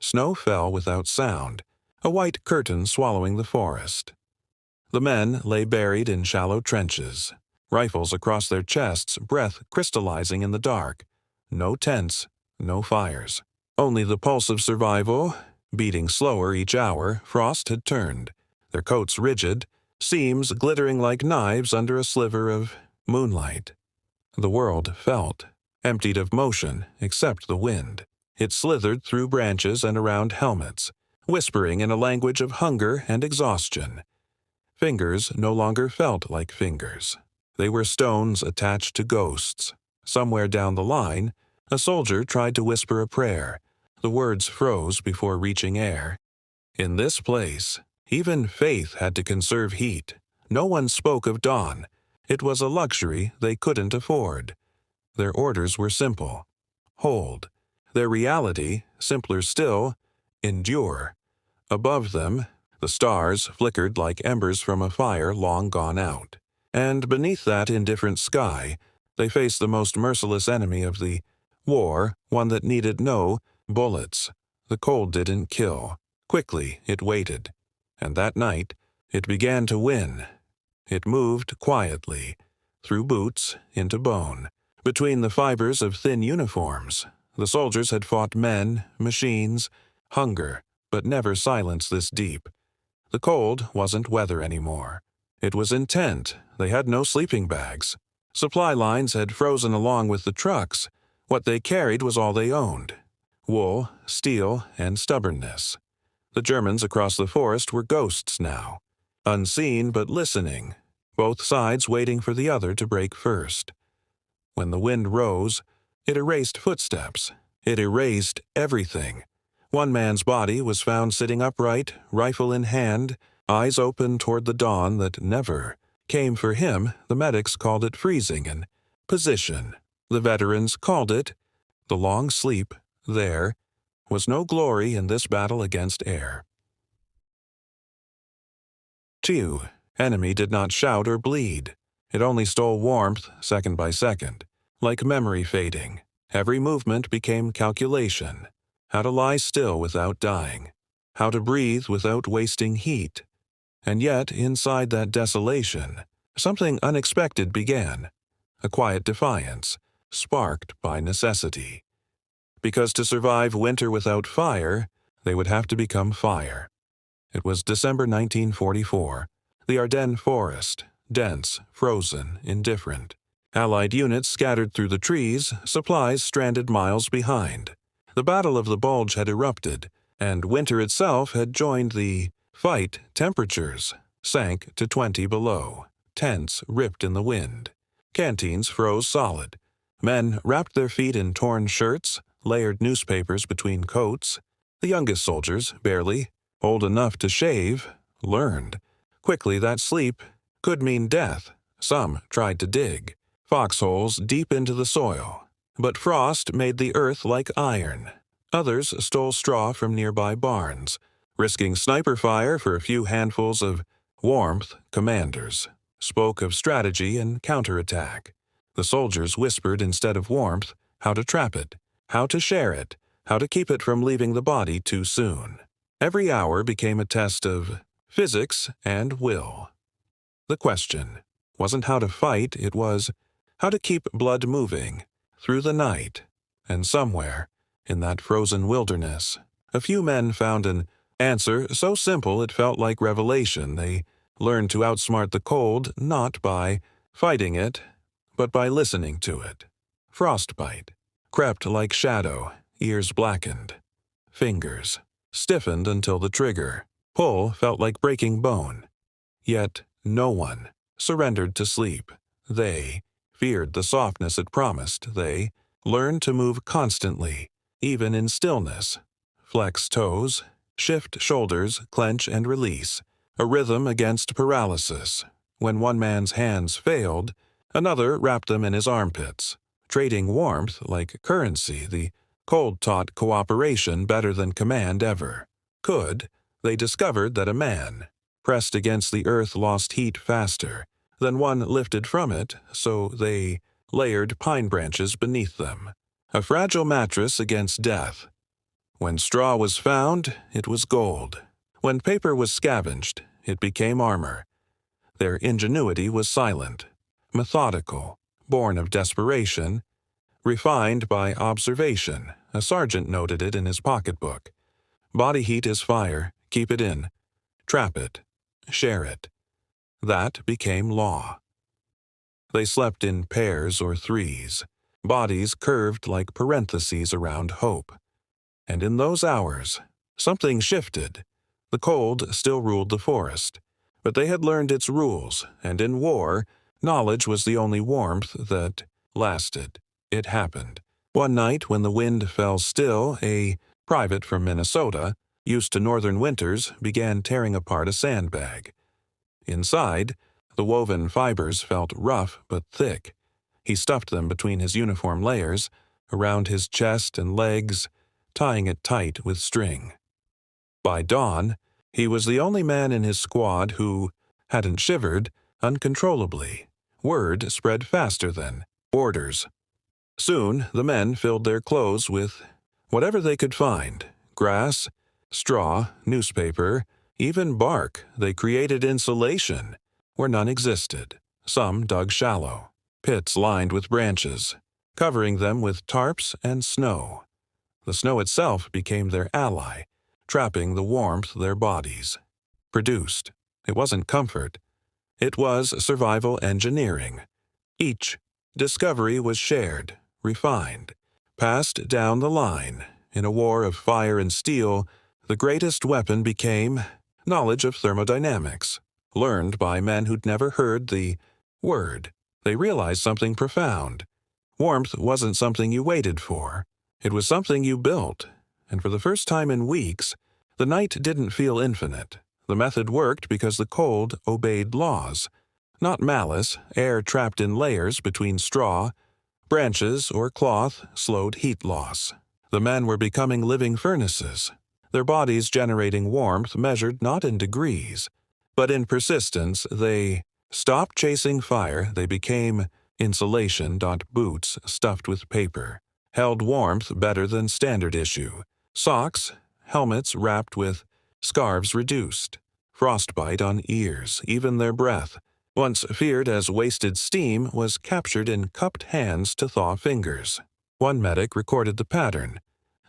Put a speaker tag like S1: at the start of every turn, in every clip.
S1: Snow fell without sound, a white curtain swallowing the forest. The men lay buried in shallow trenches, rifles across their chests, breath crystallizing in the dark. No tents, no fires. Only the pulse of survival, beating slower each hour. Frost had turned, their coats rigid, seams glittering like knives under a sliver of moonlight. The world felt, emptied of motion except the wind. It slithered through branches and around helmets, whispering in a language of hunger and exhaustion. Fingers no longer felt like fingers. They were stones attached to ghosts. Somewhere down the line, a soldier tried to whisper a prayer. The words froze before reaching air. In this place, even faith had to conserve heat. No one spoke of dawn. It was a luxury they couldn't afford. Their orders were simple. Hold. Their reality, simpler still, endure. Above them, the stars flickered like embers from a fire long gone out. And beneath that indifferent sky, they faced the most merciless enemy of the war, one that needed no bullets. The cold didn't kill. Quickly, it waited. And that night, it began to win. It moved quietly, through boots, into bone. Between the fibers of thin uniforms, the soldiers had fought men, machines, hunger, but never silence this deep. The cold wasn't weather anymore. It was intent. They had no sleeping bags. Supply lines had frozen along with the trucks. What they carried was all they owned: wool, steel, and stubbornness. The Germans across the forest were ghosts now, unseen but listening, both sides waiting for the other to break first. When the wind rose, it erased footsteps. It erased everything. One man's body was found sitting upright, rifle in hand, eyes open toward the dawn that never came for him. The medics called it freezing and position. The veterans called it the long sleep. There was no glory in this battle against air. 2. Enemy did not shout or bleed. It only stole warmth second by second, like memory fading. Every movement became calculation. How to lie still without dying. How to breathe without wasting heat. And yet, inside that desolation, something unexpected began. A quiet defiance, sparked by necessity. Because to survive winter without fire, they would have to become fire. It was December 1944. The Ardennes forest, dense, frozen, indifferent. Allied units scattered through the trees, supplies stranded miles behind. The Battle of the Bulge had erupted, and winter itself had joined the fight. Temperatures sank to 20 below. Tents ripped in the wind. Canteens froze solid. Men wrapped their feet in torn shirts, layered newspapers between coats. The youngest soldiers, barely old enough to shave, learned quickly that sleep could mean death. Some tried to dig foxholes deep into the soil, but frost made the earth like iron. Others stole straw from nearby barns, risking sniper fire for a few handfuls of warmth. Commanders spoke of strategy and counterattack. The soldiers whispered instead of warmth how to trap it, how to share it, how to keep it from leaving the body too soon. Every hour became a test of physics and will. The question wasn't how to fight, it was how to keep blood moving through the night. And somewhere, in that frozen wilderness, a few men found an answer so simple it felt like revelation. They learned to outsmart the cold not by fighting it, but by listening to it. Frostbite crept like shadow, ears blackened. Fingers stiffened until the trigger. Pull felt like breaking bone. Yet no one surrendered to sleep. They feared the softness it promised. They learned to move constantly, even in stillness. Flex toes, shift shoulders, clench and release. A rhythm against paralysis. When one man's hands failed, another wrapped them in his armpits. Trading warmth like currency, the cold taught cooperation better than command ever could. They discovered that a man pressed against the earth lost heat faster than one lifted from it, so they layered pine branches beneath them. A fragile mattress against death. When straw was found, it was gold. When paper was scavenged, it became armor. Their ingenuity was silent, methodical, born of desperation, refined by observation. A sergeant noted it in his pocketbook. Body heat is fire, keep it in. Trap it, share it. That became law. They slept in pairs or threes, bodies curved like parentheses around hope. And in those hours, something shifted. The cold still ruled the forest, but they had learned its rules, and in war, knowledge was the only warmth that lasted. It happened. One night when the wind fell still, a private from Minnesota, used to northern winters, began tearing apart a sandbag. Inside, the woven fibers felt rough but thick. He stuffed them between his uniform layers, around his chest and legs, tying it tight with string. By dawn, he was the only man in his squad who hadn't shivered uncontrollably. Word spread faster than orders. Soon, the men filled their clothes with whatever they could find: grass, straw, newspaper, even bark. They created insulation where none existed. Some dug shallow, pits lined with branches, covering them with tarps and snow. The snow itself became their ally, trapping the warmth their bodies produced. It wasn't comfort. It was survival engineering. Each discovery was shared, refined, passed down the line. In a war of fire and steel, the greatest weapon became knowledge of thermodynamics, learned by men who'd never heard the word. They realized something profound. Warmth wasn't something you waited for. It was something you built. And for the first time in weeks, the night didn't feel infinite. The method worked because the cold obeyed laws. Not malice, air trapped in layers between straw, branches, or cloth slowed heat loss. The men were becoming living furnaces, their bodies generating warmth measured not in degrees, but in persistence. They stopped chasing fire. They became insulation. Boots stuffed with paper held warmth better than standard issue. Socks, helmets wrapped with scarves reduced. Frostbite on ears, even their breath, once feared as wasted steam, was captured in cupped hands to thaw fingers. One medic recorded the pattern.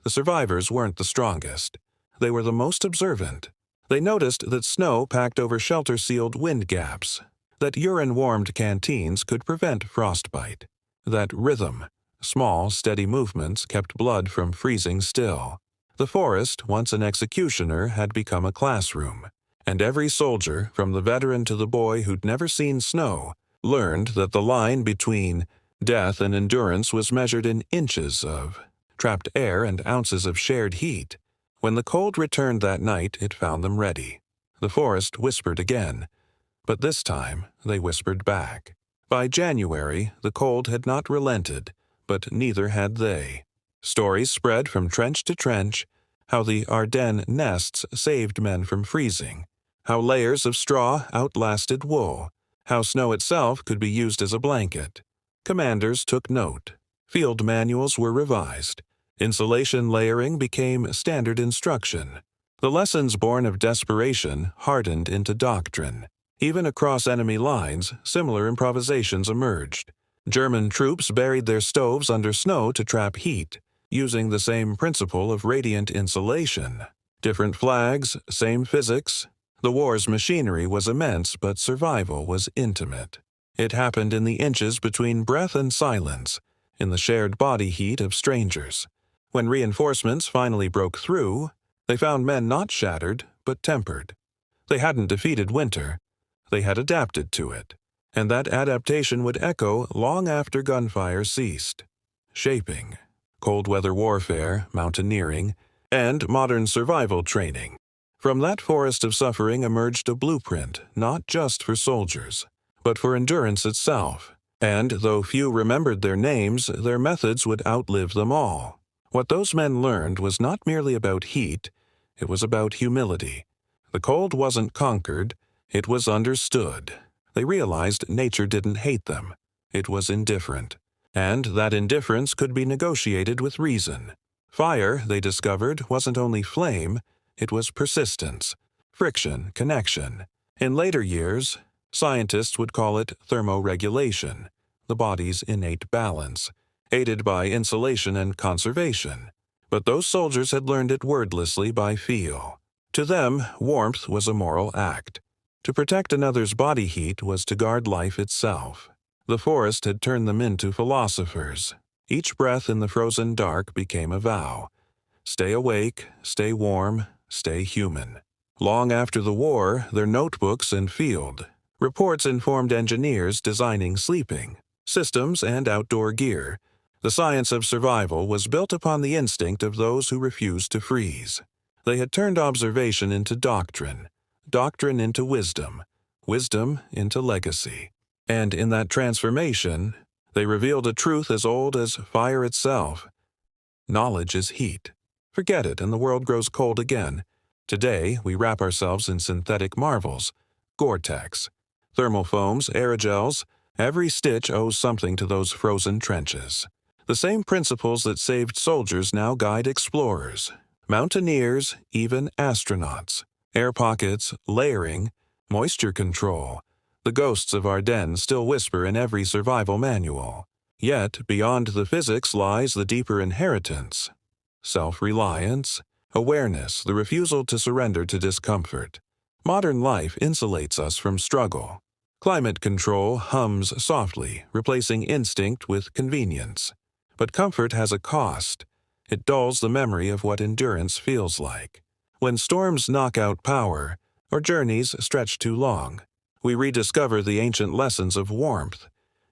S1: The survivors weren't the strongest. They were the most observant. They noticed that snow packed over shelter-sealed wind gaps, that urine-warmed canteens could prevent frostbite, that rhythm, small, steady movements, kept blood from freezing still. The forest, once an executioner, had become a classroom, and every soldier, from the veteran to the boy who'd never seen snow, learned that the line between death and endurance was measured in inches of trapped air and ounces of shared heat. When the cold returned that night, it found them ready. The forest whispered again, but this time they whispered back. By January, the cold had not relented, but neither had they. Stories spread from trench to trench, how the Ardennes nests saved men from freezing, how layers of straw outlasted wool, how snow itself could be used as a blanket. Commanders took note. Field manuals were revised. Insulation layering became standard instruction. The lessons born of desperation hardened into doctrine. Even across enemy lines, similar improvisations emerged. German troops buried their stoves under snow to trap heat, using the same principle of radiant insulation. Different flags, same physics. The war's machinery was immense, but survival was intimate. It happened in the inches between breath and silence, in the shared body heat of strangers. When reinforcements finally broke through, they found men not shattered, but tempered. They hadn't defeated winter. They had adapted to it, and that adaptation would echo long after gunfire ceased. Shaping, cold weather warfare, mountaineering, and modern survival training. From that forest of suffering emerged a blueprint, not just for soldiers, but for endurance itself. And though few remembered their names, their methods would outlive them all. What those men learned was not merely about heat, it was about humility. The cold wasn't conquered, it was understood. They realized nature didn't hate them. It was indifferent. And that indifference could be negotiated with reason. Fire, they discovered, wasn't only flame, it was persistence, friction, connection. In later years, scientists would call it thermoregulation, the body's innate balance, aided by insulation and conservation. But those soldiers had learned it wordlessly by feel. To them, warmth was a moral act. To protect another's body heat was to guard life itself. The forest had turned them into philosophers. Each breath in the frozen dark became a vow. Stay awake, stay warm, stay human. Long after the war, their notebooks and field reports informed engineers designing sleeping systems and outdoor gear. The science of survival was built upon the instinct of those who refused to freeze. They had turned observation into doctrine, doctrine into wisdom, wisdom into legacy. And in that transformation, they revealed a truth as old as fire itself. Knowledge is heat. Forget it and the world grows cold again. Today, we wrap ourselves in synthetic marvels, Gore-Tex, thermal foams, aerogels. Every stitch owes something to those frozen trenches. The same principles that saved soldiers now guide explorers, mountaineers, even astronauts. Air pockets, layering, moisture control. The ghosts of Ardennes still whisper in every survival manual. Yet, beyond the physics lies the deeper inheritance. Self-reliance, awareness, the refusal to surrender to discomfort. Modern life insulates us from struggle. Climate control hums softly, replacing instinct with convenience. But comfort has a cost. It dulls the memory of what endurance feels like. When storms knock out power, or journeys stretch too long, we rediscover the ancient lessons of warmth,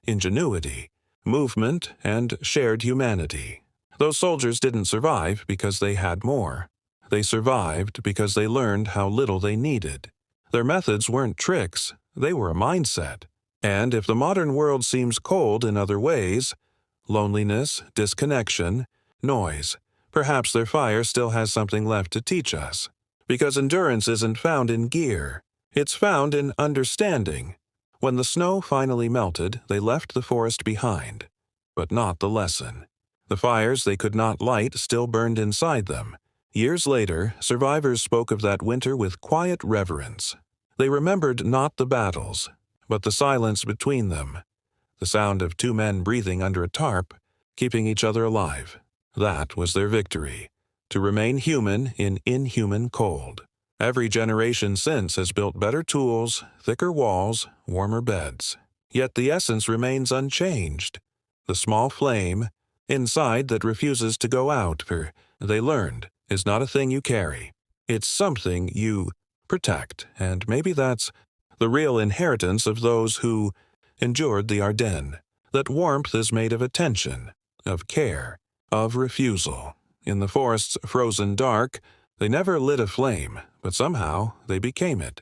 S1: ingenuity, movement, and shared humanity. Those soldiers didn't survive because they had more. They survived because they learned how little they needed. Their methods weren't tricks, they were a mindset. And if the modern world seems cold in other ways, loneliness, disconnection, noise, perhaps their fire still has something left to teach us. Because endurance isn't found in gear, it's found in understanding. When the snow finally melted, they left the forest behind, but not the lesson. The fires they could not light still burned inside them. Years later, survivors spoke of that winter with quiet reverence. They remembered not the battles, but the silence between them, the sound of two men breathing under a tarp, keeping each other alive. That was their victory, to remain human in inhuman cold. Every generation since has built better tools, thicker walls, warmer beds. Yet the essence remains unchanged. The small flame inside that refuses to go out, for they learned, is not a thing you carry. It's something you protect, and maybe that's the real inheritance of those who endured the Ardennes. That warmth is made of attention, of care, of refusal. In the forest's frozen dark, they never lit a flame, but somehow they became it.